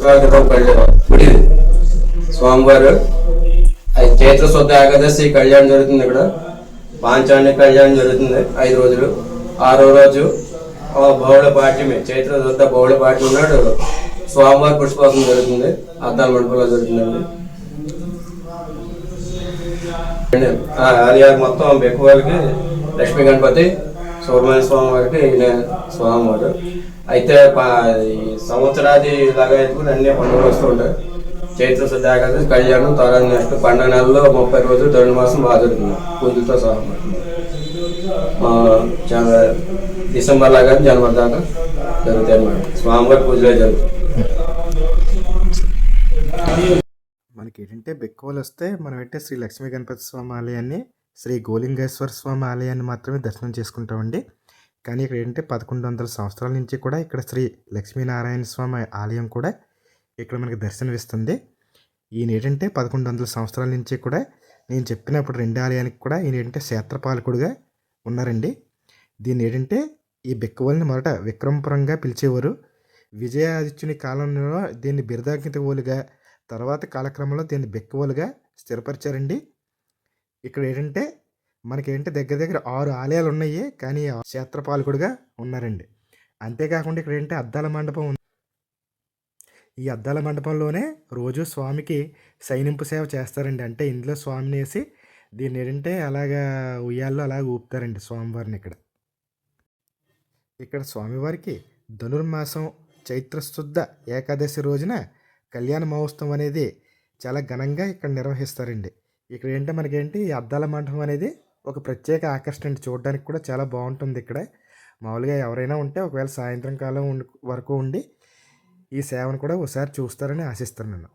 సంవత్సరాల క్రితం గుడి స్వామివారు అది చైత్ర శుద్ధ ఏకాదశి కళ్యాణం జరుగుతుంది. ఇక్కడ పాంచాన్య కళ్యాణం జరుగుతుంది 5 రోజులు. 6వ రోజు బహుళ పాఠ్యమే చైత్ర శుద్ధ బహుళ పాఠ్యం ఉన్నాడు స్వామివారి పుష్పోత్సవం జరుగుతుంది. అద్దాల మండపంలో జరుగుతుందండి. ఆలయాలు మొత్తం బెక్కువారికి లక్ష్మీ గణపతి, సుబ్రహ్మణ్య స్వామి వారికి ఈయన స్వామివారు. అయితే ఈ సంవత్సరాది లాగా ఎత్తుకుని అన్ని పండుగలు వస్తూ ఉంటాయి. చైత్ర శుద్ధ ఏకాదశి కళ్యాణం, తర్వాత నెక్స్ట్ పండుగ నెలలో 30 రోజులు ధనుర్మాసం బాగా జరుగుతుంది పూజలతో సహా. చాలా డిసెంబర్ లాగా జనవరి దాకా జరుగుతాయి అన్నమాట. స్వామివారి పూజలే జరుగుతాయి. మనకి ఏంటంటే బెక్కువలు వస్తే మనం ఏంటంటే శ్రీ లక్ష్మీ గణపతి స్వామి ఆలయాన్ని, శ్రీ గోలింగేశ్వర స్వామి ఆలయాన్ని మాత్రమే దర్శనం చేసుకుంటామండి. కానీ ఇక్కడ ఏంటంటే 1100 సంవత్సరాల నుంచి కూడా ఇక్కడ శ్రీ లక్ష్మీనారాయణ స్వామి ఆలయం కూడా ఇక్కడ మనకి దర్శనమిస్తుంది. ఈయన ఏంటంటే 1100 సంవత్సరాల నుంచి కూడా నేను చెప్పినప్పుడు 2 ఆలయానికి కూడా ఈయన ఏంటంటే క్షేత్రపాలకుడుగా ఉన్నారండి. దీన్ని ఏంటంటే ఈ బెక్కువల్ని మొదట విక్రమపురంగా పిలిచేవారు. విజయాదిత్యుని కాలంలో దీన్ని బిరుదాంకితవులుగా, తర్వాత కాలక్రమంలో దీన్ని బెక్కువలుగా స్థిరపరిచారండి. ఇక్కడ ఏంటంటే మనకేంటి దగ్గర 6 ఆలయాలు ఉన్నాయి, కానీ క్షేత్రపాలకుడుగా ఉన్నారండి. అంతేకాకుండా ఇక్కడ ఏంటంటే అద్దాల మండపం ఉంది. ఈ అద్దాల మండపంలోనే రోజు స్వామికి సైనింపు సేవ చేస్తారండి. అంటే ఇందులో స్వామిని వేసి దీన్ని ఏంటంటే అలాగా ఉయ్యాల్లో అలాగ ఊపుతారండి స్వామివారిని. ఇక్కడ స్వామివారికి ధనుర్మాసం చైత్రశుద్ధ ఏకాదశి రోజున కళ్యాణ మహోత్సవం అనేది చాలా ఘనంగా ఇక్కడ నిర్వహిస్తారండి. ఇక్కడ ఏంటంటే మనకేంటి ఈ అద్దాల మండపం అనేది ఒక ప్రత్యేక ఆకర్షణ అండి. చూడడానికి కూడా చాలా బాగుంటుంది. ఇక్కడ మామూలుగా ఎవరైనా ఉంటే ఒకవేళ సాయంత్రం కాలం వరకు ఉండి ఈ సేవను కూడా ఒకసారి చూస్తారని ఆశిస్తున్నాను.